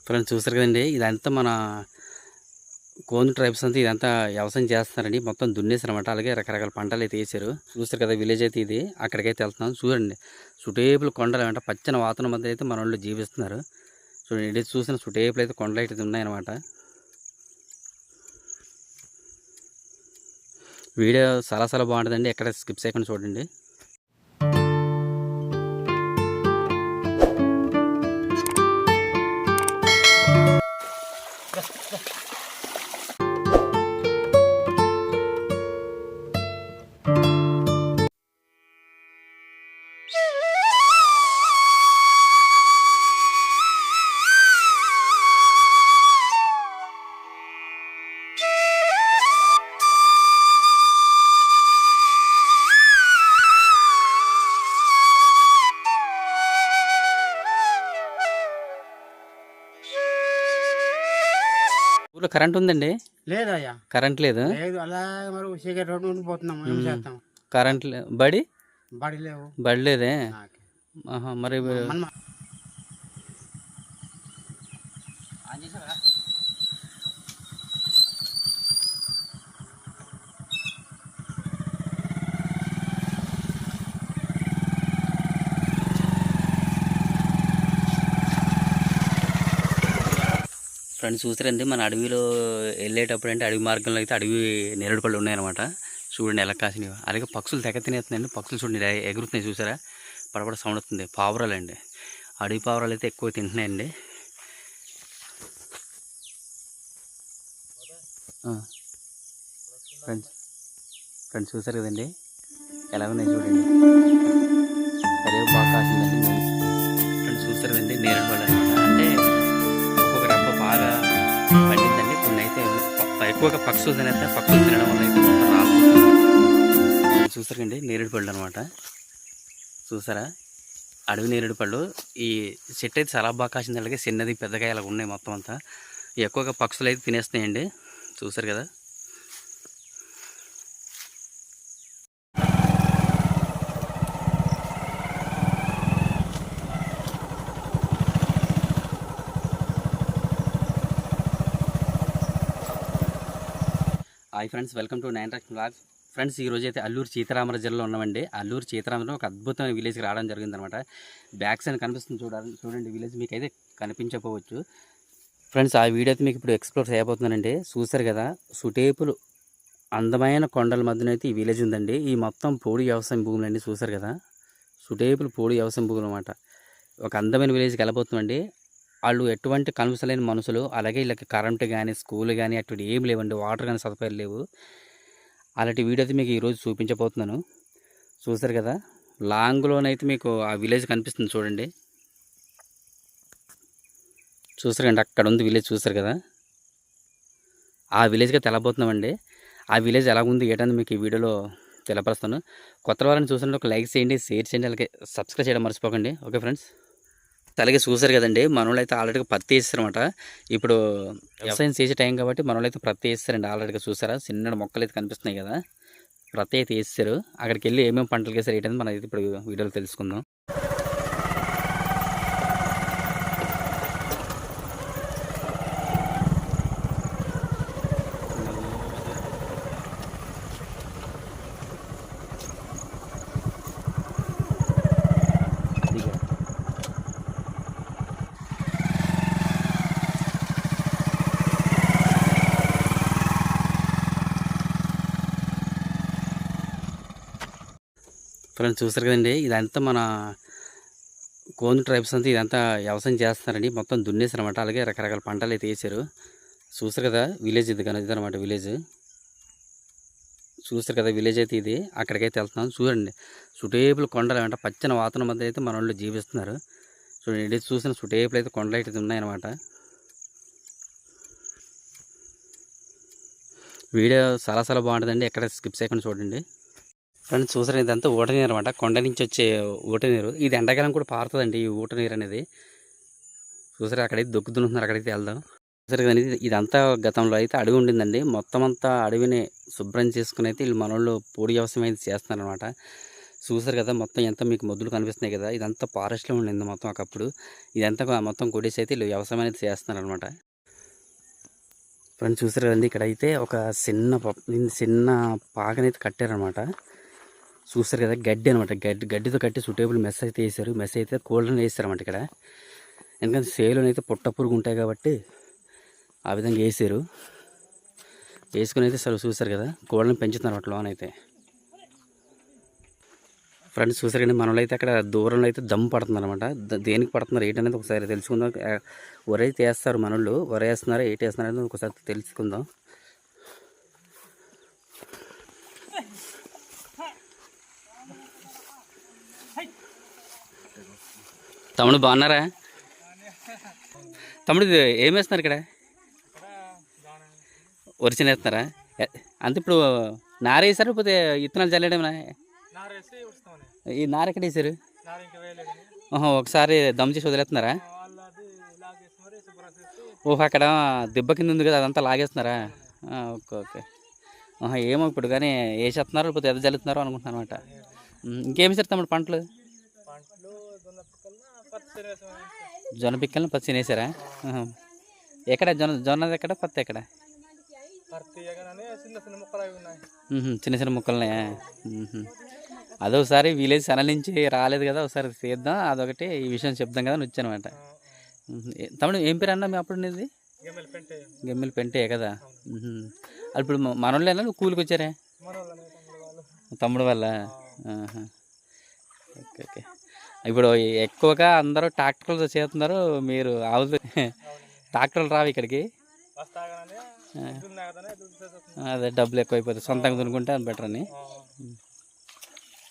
Friends చూస్తారు కదండి, ఇదంతా మన కోన్ ట్రైబ్స్ అంతా ఇదంతా వ్యవసాయం చేస్తున్నారండి. మొత్తం దున్నేసారు అనమాట. అలాగే రకరకాల పంటలు అయితే వేసారు. చూస్తారు కదా విలేజ్ అయితే ఇది. అక్కడికైతే వెళ్తున్నాం. చూడండి, సుటేపులు కొండలు అంటే పచ్చని వాతావరణం మధ్య అయితే మన వాళ్ళు జీవిస్తున్నారు. చూడండి, ఇది చూసిన సుటేపులు అయితే కొండలు అయితే ఉన్నాయన్నమాట. వీడియో చాలా బాగుంటుందండి, ఎక్కడ స్కిప్ చేయకుండా చూడండి. ఊళ్ళో కరెంట్ ఉందండి? లేదయ్యా, కరెంట్ లేదు. అలాగే మరి సిగరెట్ రోడ్డు ఉండిపోతున్నాం. ఏం చేస్తాం? కరెంట్ బడి లేవు. బడి లేదే. మరి ఫ్రెండ్స్ చూస్తారండి, మన అడవిలో వెళ్ళేటప్పుడు అంటే అడవి మార్గంలో అయితే అడవి నేరేడు పళ్ళు ఉన్నాయన్నమాట. చూడండి ఎలా కాసినవి. అలాగే పక్షులు తెగ తినేస్తున్నాయండి. పక్షులు చూడండి ఎగురుతున్నాయి, చూసారా? పడపడ సౌండ్ వస్తుంది. పావురాలండి, అడవి పావురాలు అయితే ఎక్కువ తింటున్నాయండి. ఫ్రెండ్స్ చూసారు కదండి ఎలా ఉన్నాయి, చూడండి. అదే బాగా కాసిందండి. ఫ్రెండ్స్ చూస్తారు కదండి నేరేడు పళ్ళు అనమాట. అంటే ఒక్కొక్క రబ్బ బాగా పండిందండి. కొన్ని అయితే ఎక్కువగా పక్షులు తినేస్తే పక్షులు తినడం వల్ల అయితే మొత్తం రాలిపోతుంది. చూస్తారండి నేరేడు పళ్ళు అనమాట. చూసారా, అడవి నేరేడు పళ్ళు. ఈ చెట్టు అయితే చాలా బాగా కాసింది. అలాగే చిన్నది పెద్దగా ఇలా ఉన్నాయి మొత్తం అంతా. ఎక్కువగా పక్షులు అయితే తినేస్తున్నాయండి. చూసారు కదా. Hi friends, welcome to 9 Tracks Vlogs. Friends ఈరోజు అయితే అల్లూరు సీతారామరాజు జిల్లాలో ఉన్నామండి. అల్లూరు సీతారామరాజు ఒక అద్భుతమైన విలేజ్కి రావడం జరిగిందనమాట. బ్యాక్ సైడ్ కనిపిస్తుంది చూడండి విలేజ్. మీకు అయితే కనిపించకపోవచ్చు ఫ్రెండ్స్. ఆ వీడియో అయితే మీకు ఇప్పుడు ఎక్స్ప్లోర్ చేయబోతున్నానండి. చూసారు కదా, సుటేపులు అందమైన కొండల మధ్యన అయితే ఈ విలేజ్ ఉందండి. ఈ మొత్తం పోడి వ్యవసాయం భూములు అండి. చూసారు కదా, సుటేపులు పోడి వ్యవసాయం భూములు అనమాట. ఒక అందమైన విలేజ్కి వెళ్ళబోతున్నామండి. వాళ్ళు ఎటువంటి కలుసలేని మనుషులు. అలాగే వీళ్ళకి కరెంటు కానీ స్కూల్ కానీ అటువంటి ఏం లేవండి. వాటర్ కానీ సదుపాయాలు లేవు. అలాంటి వీడియో అయితే మీకు ఈరోజు చూపించబోతున్నాను. చూసారు కదా, లాంగ్లోనైతే మీకు ఆ విలేజ్ కనిపిస్తుంది చూడండి. చూసారండి, అక్కడ ఉంది విలేజ్. చూసారు కదా, ఆ విలేజ్కి తెలబోతున్నామండి. ఆ విలేజ్ ఎలా ఉంది ఏంటని మీకు ఈ వీడియోలో తెలపరుస్తాను. కొత్త వారిని చూసినట్టు ఒక లైక్ చేయండి, షేర్ చేయండి, అలాగే సబ్స్క్రైబ్ చేయడం మర్చిపోకండి. Okay friends. అలాగే చూసారు కదండి, మనోళ్ళు అయితే ఆల్రెడీగా పత్తి వేస్తారనమాట. ఇప్పుడు వ్యవసాయం చేసే టైం కాబట్టి మనోళ్ళు అయితే పత్తి వేస్తారండి. ఆల్రెడీగా చూసారా, చిన్న మొక్కలు అయితే కనిపిస్తున్నాయి కదా, పత్తి అయితే వేస్తారు. అక్కడికి వెళ్ళి ఏమేమి పంటలు వేస్తారు ఏంటంటే మనం అయితే ఇప్పుడు వీడియోలో తెలుసుకుందాం. ఫ్రెండ్స్ చూస్తారు కదండి, ఇదంతా మన కోన్ ట్రైబ్స్ అంతా ఇదంతా వ్యవసాయం చేస్తున్నారండి. మొత్తం దున్నేసారు అనమాట. అలాగే రకరకాల పంటలు అయితే వేసారు. చూస్తారు కదా విలేజ్ ఇది కానీ ఇదనమాట విలేజ్. చూస్తారు కదా విలేజ్ అయితే ఇది. అక్కడికైతే వెళ్తున్నాం. చూడండి, సుటేపులు కొండలు అంటే పచ్చని వాతావరణం మధ్య అయితే మన వాళ్ళు జీవిస్తున్నారు. చూడండి, ఇది చూసిన సుటేపులు అయితే కొండలు అయితే ఉన్నాయన్నమాట. వీడియో చాలా బాగుంటుందండి, ఎక్కడ స్కిప్ చేయకుండా చూడండి. ఫ్రెండ్స్ చూసారు, ఇదంతా ఊట నీరు అనమాట. కొండ నుంచి వచ్చే ఊట నీరు. ఇది ఎండాకాలం కూడా పారుతుందండి ఈ ఊట నీరు అనేది. చూసారు, అక్కడైతే దొక్కుతున్నారు. అక్కడైతే వెళ్దాం. చూసారు కదండి, ఇదంతా గతంలో అయితే అడవి ఉండిందండి. మొత్తం అంతా అడవిని శుభ్రం చేసుకుని అయితే వీళ్ళు మనోళ్ళు పొడి వ్యవసాయం అయితే చేస్తున్నారు అనమాట. చూసారు కదా మొత్తం ఎంత మీకు మొద్దులు కనిపిస్తున్నాయి కదా, ఇదంతా ఫారెస్ట్లో ఉండింది మొత్తం ఒకప్పుడు. ఇదంతా మొత్తం కొట్టేసి అయితే వీళ్ళు వ్యవసాయం అనేది చేస్తున్నారు అనమాట. ఫ్రెండ్స్ చూసారు కదండి, ఇక్కడ అయితే ఒక చిన్న పాకనైతే కట్టారనమాట. చూస్తారు కదా గడ్డి అనమాట, గడ్డితో కట్టి సూటేబుల్ మెస్ అయితే వేసారు. మెస్ అయితే కోళ్ళని వేస్తారన్నమాట ఇక్కడ. ఎందుకంటే సేలుని అయితే పుట్ట పురుగు ఉంటాయి కాబట్టి ఆ విధంగా వేసారు. వేసుకుని అయితే సరే చూసారు కదా కోళ్ళని పెంచుతున్నారు అట్లా లోనైతే. ఫ్రెండ్స్ చూసారు కానీ మనలో అయితే అక్కడ దూరంలో అయితే దమ్ము పడుతున్నారు అనమాట. దేనికి పడుతున్నారు ఏంటనేది ఒకసారి తెలుసుకుందాం. వరైతే వేస్తారు మనోళ్ళు, వరేస్తున్నారా ఏంటి వేస్తున్నారు అనేది ఒకసారి తెలుసుకుందాం. తమ్ముడు బాగున్నారా? తమ్ముడు ఇది ఏం వేస్తున్నారు ఇక్కడ? ఒరిజినల్ వేస్తున్నారా? అంతే ఇప్పుడు నార వేసారు లేకపోతే విత్తనాలు చల్లేయడమేనా? ఈ నార ఎక్కడ వేసారు? ఒకసారి దమ్ చేసి వదిలేస్తున్నారా? ఓహో అక్కడ దెబ్బ కింద ఉంది కదా అదంతా లాగేస్తున్నారా? Okay okay. ఏమో ఇప్పుడు కానీ వేసేస్తున్నారు లేకపోతే ఎద జల్లుతున్నారు అనుకుంటున్నాను అనమాట. ఇంకేమి సార్ తమ్ముడు పంటలు? జొన్న పిక్కల్ని పత్తి వేసారా? ఎక్కడ జొన్నది ఎక్కడ పత్తి ఎక్కడ? చిన్న చిన్న ముక్కలున్నాయా? అదొకసారి విలేజ్ ఛానల్ నుంచి రాలేదు కదా, ఒకసారి చేద్దాం అదొకటి ఈ విషయం చెప్దాం కదా అని వచ్చానమాట. తమ్ముడు ఏం పేరు అన్నా మీ అప్పుడు అనేది? గెమ్మిల్ పెంటే కదా. ఇప్పుడు మనోళ్ళేనా నువ్వు కూలికి వచ్చారే? తమ్ముడు వల్ల. Okay okay. ఇప్పుడు ఎక్కువగా అందరూ ట్రాక్టర్లు చేస్తున్నారు, మీరు ఆవులు ట్రాక్టర్లు రావు ఇక్కడికి. అదే డబ్బులు ఎక్కువ అయిపోతాయి, సొంతంగా దున్నుకుంటే అది బెటర్ అని.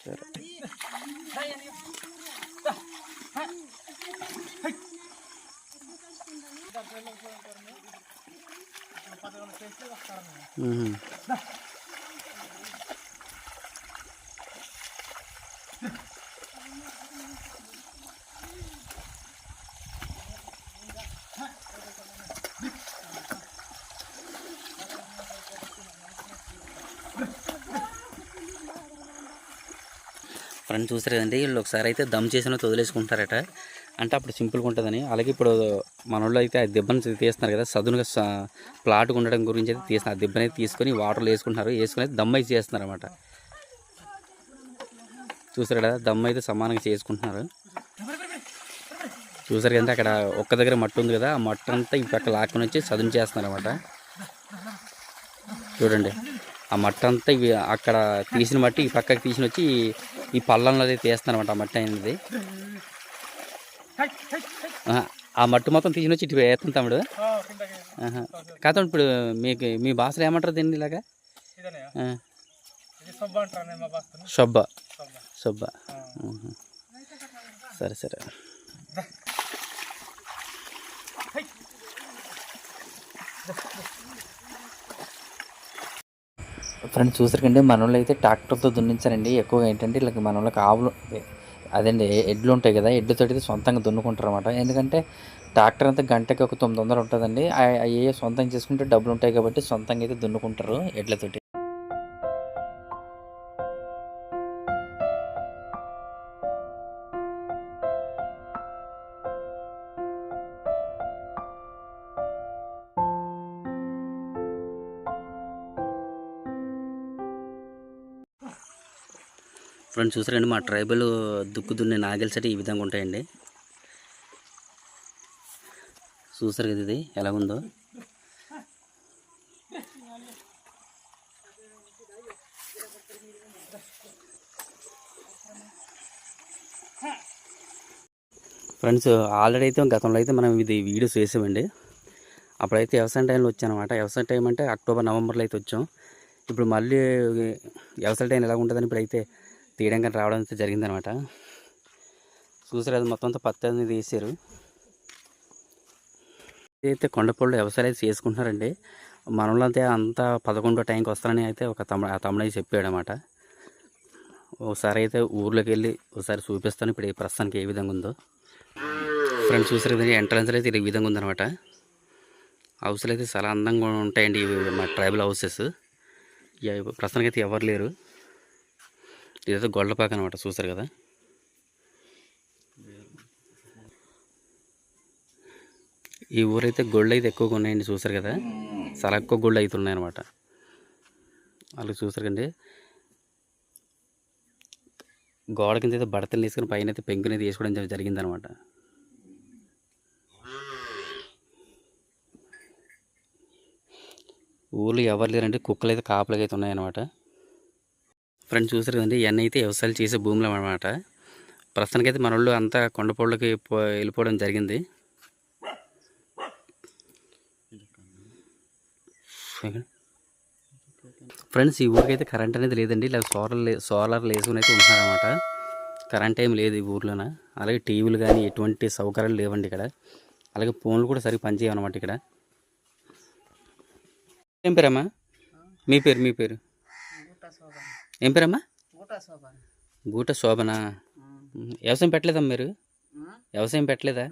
సరే ఫ్రెండ్స్ చూసారు కదండి, వీళ్ళు ఒకసారి అయితే దమ్ చేసిన వదిలేసుకుంటారట. అంటే అప్పుడు సింపుల్గా ఉంటుందని. అలాగే ఇప్పుడు మన వాళ్ళు అయితే ఆ దెబ్బని తీస్తున్నారు కదా, సదునుగా ప్లాట్గా ఉండడం గురించి అయితే తీస్తున్నారు. ఆ దెబ్బని అయితే తీసుకొని వాటర్లో వేసుకుంటున్నారు, వేసుకుని దమ్ అయితే చేస్తున్నారు అనమాట. చూసారు కదా దమ్ అయితే సమానంగా చేసుకుంటున్నారు. చూసారు కదంటే అక్కడ ఒక్క దగ్గర మట్టి ఉంది కదా, ఆ మట్టి అంతా ఈ పక్క లాక్కొని వచ్చి సదును చేస్తున్నారు అనమాట. చూడండి ఆ మట్టి అంతా ఇవి అక్కడ తీసిన మట్టి ఈ పక్కకి తీసిన వచ్చి ఈ పళ్ళంలో అయితే తీస్తున్నారన్నమాట. ఆ మట్టి అనేది ఆ మట్టి మొత్తం తీసిన వచ్చి ఇటు వేస్తాం తమ్ముడు. కాదు ఇప్పుడు మీకు మీ భాషలో ఏమంటారు దీన్ని ఇలాగా? షొబ్బ. షొబ్బ. సరే సరే. ఫ్రెండ్స్ చూసారండి మన వాళ్ళు అయితే ట్రాక్టర్తో దున్నించారండి. ఎక్కువగా ఏంటంటే ఇలా మన వాళ్ళకి ఆవులు అదండి ఎడ్లు ఉంటాయి కదా, ఎడ్లతో అయితే సొంతంగా దున్నుకుంటారు అనమాట. ఎందుకంటే ట్రాక్టర్ అంతా గంటకి ఒక 900 ఉంటుందండి. అవి సొంతంగా చేసుకుంటే డబ్బులు ఉంటాయి కాబట్టి సొంతంగా అయితే దున్నుకుంటారు ఎడ్లతోటి. ఫ్రెండ్స్ చూసారండి మా ట్రైబల్ దుక్కు దున్నే నాగల్స్ అంటే ఈ విధంగా ఉంటాయండి. చూసారు కదా ఇది ఎలా ఉందో. ఫ్రెండ్స్ ఆల్రెడీ అయితే గతంలో అయితే మనం ఇది వీడియోస్ వేసామండి. అప్పుడైతే వ్యవసాయం టైంలో వచ్చానమాట. వ్యవసాయం టైం అంటే అక్టోబర్ నవంబర్లో అయితే వచ్చాం. ఇప్పుడు మళ్ళీ వ్యవసాయ టైం ఎలా ఉంటుందని ఇప్పుడైతే తీయడానికి రావడం అయితే జరిగిందనమాట. చూసారు అది మొత్తం అంతా పత్తి అనేది వేసారు. అయితే కొండపొళ్ళు వ్యవసాయం అయితే చేసుకుంటున్నారండి. మనలో అంతే అంతా 11 టైంకి వస్తారని అయితే ఒక తమ్ముడు అయితే చెప్పాడు అనమాట. ఒకసారి అయితే ఊర్లోకి వెళ్ళి ఒకసారి చూపిస్తాను ఇప్పుడు ఈ ప్రస్తుతానికి ఏ విధంగా ఉందో. ఫ్రెండ్స్ చూసారు కదండి ఎంట్రన్స్లో అయితే ఈ విధంగా ఉందనమాట. హౌస్లు అయితే చాలా అందంగా ఉంటాయండి ఇవి మా ట్రైబల్ హౌసెస్. ప్రస్తుతానికి అయితే ఎవరు లేరు. ఇదైతే గొల్లపాక అనమాట, చూసారు కదా. ఈ ఊరైతే గొళ్ళు అయితే ఎక్కువగా ఉన్నాయండి, చూసారు కదా. చాలా ఎక్కువ గొళ్ళు అయితే ఉన్నాయన్నమాట. అలాగే చూసారు కండి, గోడ కింద అయితే బడతలు తీసుకుని పైన అయితే పెంకునైతే వేసుకోవడం జరిగిందనమాట. ఊళ్ళో ఎవరు లేరంటే కుక్కలు అయితే కాపలకి అయితే ఉన్నాయన్నమాట. ఫ్రెండ్స్ చూసారు కదండి, ఇవన్నీ అయితే వ్యవసాయాలు చేసే భూములు అనమాట. ప్రస్తుతానికైతే మన వాళ్ళు అంతా కొండపోళ్ళకి వెళ్ళిపోవడం జరిగింది. ఫ్రెండ్స్ ఈ ఊరికైతే కరెంట్ అనేది లేదండి, ఇలా సోలార్లు వేసుకుని అయితే ఉంటున్నారనమాట. కరెంట్ ఏం లేదు ఈ ఊర్లోన. అలాగే టీవీలు కానీ ఎటువంటి సౌకర్యాలు లేవండి ఇక్కడ. అలాగే ఫోన్లు కూడా సరిగ్గా పనిచేయమన్నమాట ఇక్కడ. ఏం పేరమ్మా? మీ పేరు ఏం పేరమ్మా? గూట శోభనా. వ్యవసాయం పెట్టలేదమ్మా మీరు? వ్యవసాయం పెట్టలేదా?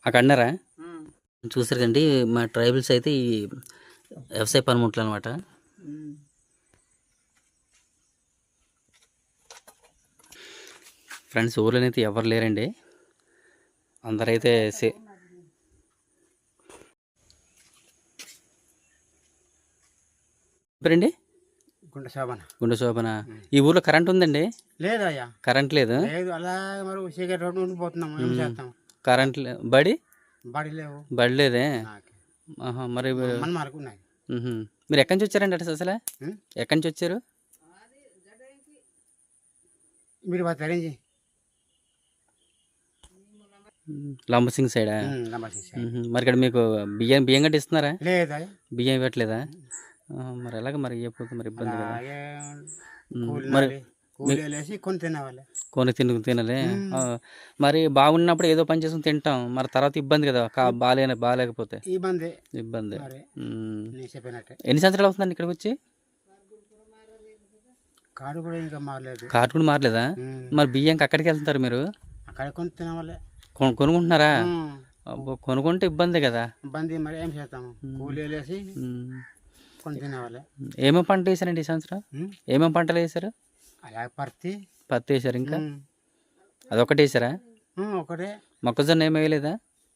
అక్కడ అన్నారా? చూసారు కండి, మా ట్రైబల్స్ అయితే ఈ వ్యవసాయ పనిముట్లు అనమాట. ఫ్రెండ్స్ ఊర్లోనైతే ఎవరు లేరండి, అందరైతే పేరండి గుండె శోభన. ఈ ఊర్లో కరెంట్ ఉందండి? లేదయ్యా, కరెంట్ లేదు. అలా మరి చీకటి రోడ్డు ఉండిపోతున్నాం, ఏం చేస్తాం. కరెంట్ బడి లేవు. బడి లేదే. మరి ఉన్నాయి. మీరు ఎక్కడి నుంచి వచ్చారండి అటు అసలు? ఎక్కడి నుంచి వచ్చారు మీరు? లంబసింగ్ సైడా? మరి ఇక్కడ మీకు బియ్యం గట్టి ఇస్తున్నారా? లేదా, బియ్యం ఇవ్వట్లేదా? మరి ఎలాగ మరి ఇవ్వకపోతే మరి ఇబ్బంది కదా. మరి కొని తినాలి. మరి బాగున్నప్పుడు ఏదో పని చేసుకుని తింటాం, మరి తర్వాత ఇబ్బంది కదా, బాగాలేకపోతే ఇబ్బంది. ఎన్ని సంవత్సరాలు అవుతుందండి ఇక్కడికి వచ్చి? కార్డు కూడా మారలేదా? మరి బియ్యంకి అక్కడికి వెళ్తుంటారు మీరు? కొనుక్కుంటున్నారా? కొనుక్కుంటే ఇబ్బంది కదా. ఏమేమి పంట వేసారండి ఈ సంవత్సరం? ఏమేమి పంటలు వేసారు? పత్తి వేసారు. ఇంకా అదొకటి వేసారా? ఒకటే. మొక్కజొన్న ఏమి వేయలేదా?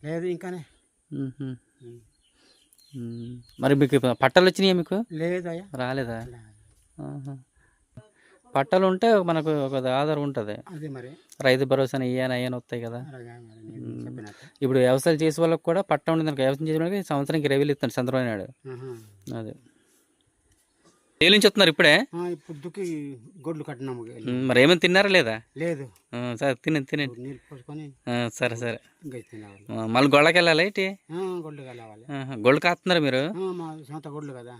లేదు, ఇంకానే. మరి మీకు పట్టాలు వచ్చినాయా? మీకు రాలేదా? పట్టాలు ఉంటే మనకు ఒక ఆధారం ఉంటుంది. రైతు భరోసా అయ్యాని వస్తాయి కదా. ఇప్పుడు వ్యవసాయం చేసే వాళ్ళకి కూడా పట్టా ఉంటుంది. వ్యవసాయం చేసే వాళ్ళకి సంవత్సరానికి 20,000 ఇస్తాడు చంద్రబాబు నాయుడు. అదే ఏ నుంచి వస్తున్నారు ఇప్పుడే? గొడ్లు కట్టినాము. మరి ఏమైనా తిన్నారా లేదా? లేదు. సరే తినండి. సరే మళ్ళీ గొళ్ళకి వెళ్ళాలి ఏంటి? గొళ్ళు కాస్తున్నారు మీరు? గొడ్లు కదా.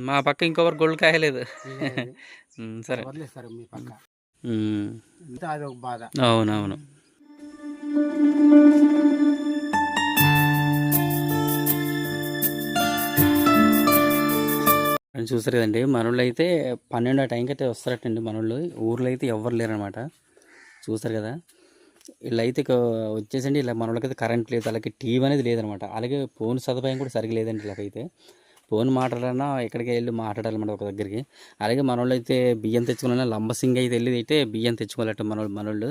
మా పక్క ఇంకొకరు గొళ్ళు కాయలేదు. సరే. అవునవును. అని చూసారు కదండి, మనోళ్ళు అయితే 12 ఆ టైంకి అయితే వస్తారటండి. మనోళ్ళు ఊర్లో అయితే ఎవరు లేరనమాట. చూసారు కదా, వీళ్ళు అయితే వచ్చేసండి. ఇలా మనోళ్ళకైతే కరెంట్ లేదు, అలాగే టీవీ అనేది లేదనమాట. అలాగే ఫోన్ సదుపాయం కూడా సరిగ్గా లేదండి. ఇలాగైతే ఫోన్ మాట్లాడాలన్నా ఎక్కడికి వెళ్ళి మాట్లాడాలన్నమాట ఒక దగ్గరికి. అలాగే మనోళ్ళు అయితే బియ్యం తెచ్చుకోవాలన్నా లంబసింగ్ అయితే వెళ్ళి అయితే బియ్యం తెచ్చుకోవాలట మనోళ్ళు.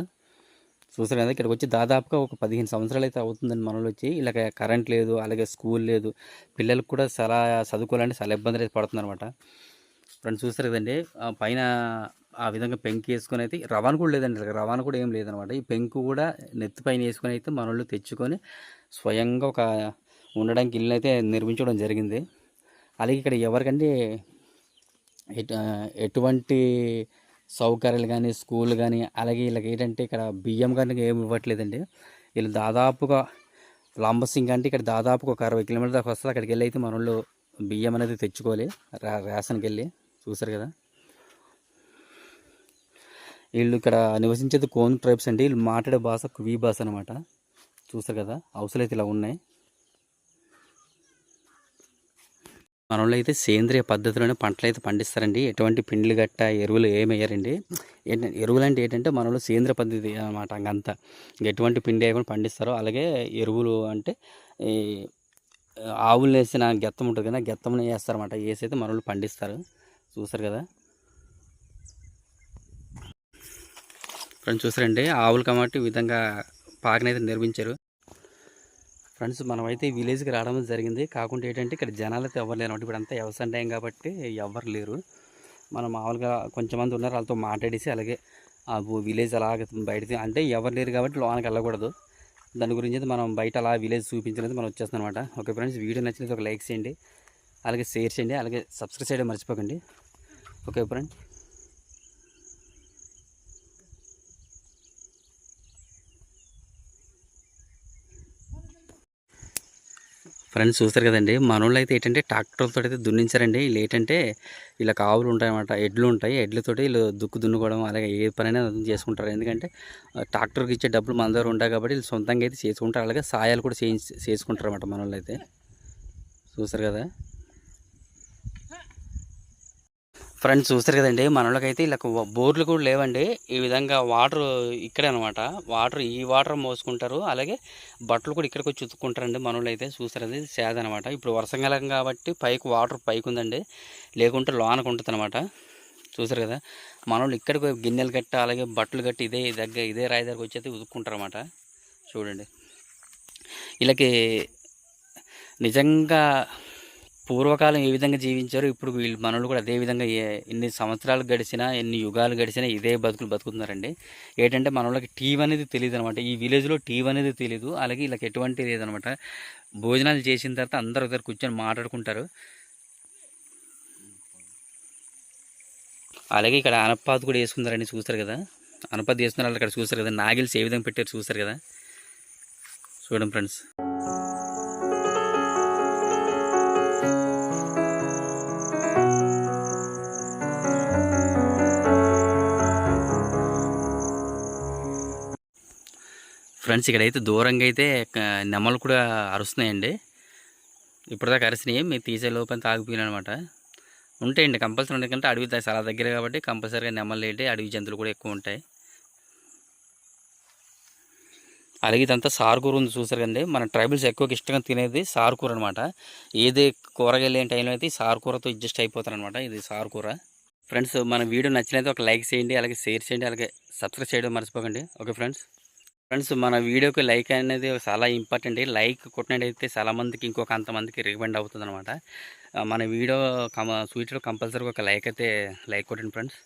చూసారు కదా, ఇక్కడికి వచ్చి దాదాపుగా ఒక 15 సంవత్సరాలు అయితే అవుతుందండి మనోళ్ళు వచ్చి. ఇలాగ కరెంట్ లేదు, అలాగే స్కూల్ లేదు, పిల్లలకు కూడా చాలా చదువుకోవాలంటే చాలా ఇబ్బందులు అయితే పడుతుందన్నమాట. ఫ్రెండ్స్ చూస్తారు కదండి, పైన ఆ విధంగా పెంకు వేసుకొని అయితే రవాణా కూడా లేదండి. రవాణా కూడా ఏం లేదనమాట. ఈ పెంకు కూడా నెత్తి పైన వేసుకొని అయితే మనోళ్ళు తెచ్చుకొని స్వయంగా ఒక ఉండడానికి ఇల్లు అయితే నిర్మించడం జరిగింది. అలాగే ఇక్కడ ఎవరికంటే ఎటువంటి సౌకర్యాలు కానీ స్కూల్ కానీ, అలాగే వీళ్ళకి ఏంటంటే ఇక్కడ బియ్యం కానీ ఏమి ఇవ్వట్లేదండి. వీళ్ళు దాదాపుగా లంబసింగ్ అంటే ఇక్కడ దాదాపుగా ఒక 60 కిలోమీటర్ దాకా వస్తుంది. అక్కడికి వెళ్ళి అయితే మన వాళ్ళు బియ్యం అనేది తెచ్చుకోవాలి రేషన్కి వెళ్ళి. చూసారు కదా, వీళ్ళు ఇక్కడ నివసించేది కోన్ ట్రైబ్స్ అండి. వీళ్ళు మాట్లాడే భాష కువీ భాష అనమాట. చూసారు కదా, హౌస్లు అయితే ఇలా ఉన్నాయి. మన వాళ్ళు అయితే సేంద్రియ పద్ధతిలోనే పంటలు అయితే పండిస్తారండి. ఎటువంటి పిండిలు గట్ట ఎరువులు ఏమయ్యారండి. ఎరువులు అంటే ఏంటంటే మన వాళ్ళు సేంద్రియ పద్ధతి అనమాట. అంతా ఎటువంటి పిండి వేయకుండా పండిస్తారు. అలాగే ఎరువులు అంటే ఆవులు వేసిన గెత్తం ఉంటుంది కదా, గెత్తంని వేస్తారన్నమాట. వేసి అయితే మనోళ్ళు పండిస్తారు. చూసారు కదా ఫ్రెండ్స్, చూసారండి ఆవులు కాబట్టి ఈ విధంగా పాకనైతే నిర్మించారు. ఫ్రెండ్స్, మనమైతే ఈ విలేజ్కి రావడం జరిగింది. కాకుండా ఏంటంటే ఇక్కడ జనాలు అయితే ఎవరు లేరు అనమాట. ఇప్పుడు అంతా వ్యవసాయం టైం కాబట్టి ఎవరు లేరు. మనం మామూలుగా కొంచెం మంది ఉన్నారు, వాళ్ళతో మాట్లాడేసి అలాగే ఆ విలేజ్ అలాగే బయట అంటే ఎవరు లేరు కాబట్టి లోనకి వెళ్ళకూడదు. దాని గురించి అయితే మనం బయట అలా విలేజ్ చూపించలేదు, మనం వచ్చేస్తాం అనమాట. ఓకే ఫ్రెండ్స్, వీడియో నచ్చినది ఒక లైక్ చేయండి, అలాగే షేర్ చేయండి, అలాగే సబ్స్క్రైబ్ చేయడం మర్చిపోకండి. ఓకే ఫ్రెండ్స్, చూస్తారు కదండి మనోళ్ళు అయితే ఏంటంటే ట్రాక్టర్తో అయితే దున్నించారండి. వీళ్ళు ఏంటంటే ఇలా ఆవులు ఉంటాయన్నమాట, ఎడ్లు ఉంటాయి. ఎడ్లతోటి వీళ్ళు దున్నుకోవడం అలాగే ఏ పనైనా చేసుకుంటారు. ఎందుకంటే ట్రాక్టర్కి ఇచ్చే డబ్బులు మన దగ్గర ఉంటాయి కాబట్టి వీళ్ళు సొంతంగా అయితే చేసుకుంటారు. అలాగే సాయాలు కూడా చేసుకుంటారు అన్నమాట మనోళ్ళు అయితే. చూస్తారు కదా ఫ్రెండ్స్, చూస్తారు కదండి మనోళ్ళకైతే ఇలా బోర్లు కూడా లేవండి. ఈ విధంగా వాటర్ ఇక్కడే అనమాట. ఈ వాటర్ మోసుకుంటారు. అలాగే బట్టలు కూడా ఇక్కడికి వచ్చి ఉతుక్కుంటారండి మనోళ్ళు అయితే. చూస్తారు, అది సేద అనమాట. ఇప్పుడు వర్షాకాలం కాబట్టి పైకి వాటర్ పైకి ఉందండి, లేకుంటే లోనకు ఉంటుంది అనమాట. చూసారు కదా మనోళ్ళు ఇక్కడికి గిన్నెలు కట్టి అలాగే బట్టలు కట్టి ఇదే రాయి దగ్గరకు వచ్చి అయితే ఉతుక్కుంటారు అనమాట. చూడండి, వీళ్ళకి నిజంగా పూర్వకాలం ఏ విధంగా జీవించారో ఇప్పుడు వీళ్ళు మనోళ్ళు కూడా అదే విధంగా ఎన్ని సంవత్సరాలు గడిచినా ఎన్ని యుగాలు గడిచినా ఇదే బతుకుతున్నారండి. ఏంటంటే మనోళ్ళకి టీవీ అనేది తెలియదు అనమాట. ఈ విలేజ్లో టీవీ అనేది తెలియదు, అలాగే వీళ్ళకి ఎటువంటి లేదనమాట. భోజనాలు చేసిన తర్వాత అందరూ దగ్గర కూర్చొని మాట్లాడుకుంటారు. అలాగే ఇక్కడ అనపాతి కూడా వేసుకున్నారండి. చూస్తారు కదా అనపాతి వేసుకున్నారు అక్కడ. చూస్తారు కదా నాగిల్స్ ఏ విధంగా పెట్టారు. చూస్తారు కదా, చూడండి ఫ్రెండ్స్. ఫ్రెండ్స్, ఇక్కడైతే దూరంగా అయితే నెమలు కూడా అరుస్తున్నాయండి. ఇప్పటిదాకా అరిసినాయి, మీరు తీసే లోపల ఆగిపోయినాయి అనమాట. ఉంటాయండి కంపల్సరీ, ఎందుకంటే అడవి చాలా దగ్గర కాబట్టి కంపల్సరీగా నెమలు ఏంటి అడవి జంతువులు కూడా ఎక్కువ ఉంటాయి. అలాగే ఇదంతా సారుకూర ఉంది. చూసారు కదండి, మన ట్రైబల్స్ ఎక్కువగా ఇష్టంగా తినేది సారుకూర అనమాట. ఏది కూరగాయలు లేని టైంలో అయితే సారుకూరతో అడ్జస్ట్ అయిపోతారు అనమాట. ఇది సారుకూర. ఫ్రెండ్స్, మన వీడియో నచ్చినైతే ఒక లైక్ చేయండి, అలాగే షేర్ చేయండి, అలాగే సబ్స్క్రైబ్ చేయడం మర్చిపోకండి. ఓకే ఫ్రెండ్స్, మన వీడియోకి లైక్ అనేది చాలా ఇంపార్టెంట్. లైక్ కొట్టినట్టయితే చాలామందికి అంతమందికి రికమెండ్ అవుతుంది అనమాట. మన వీడియో కంపల్సరీగా ఒక లైక్ కొట్టండి ఫ్రెండ్స్.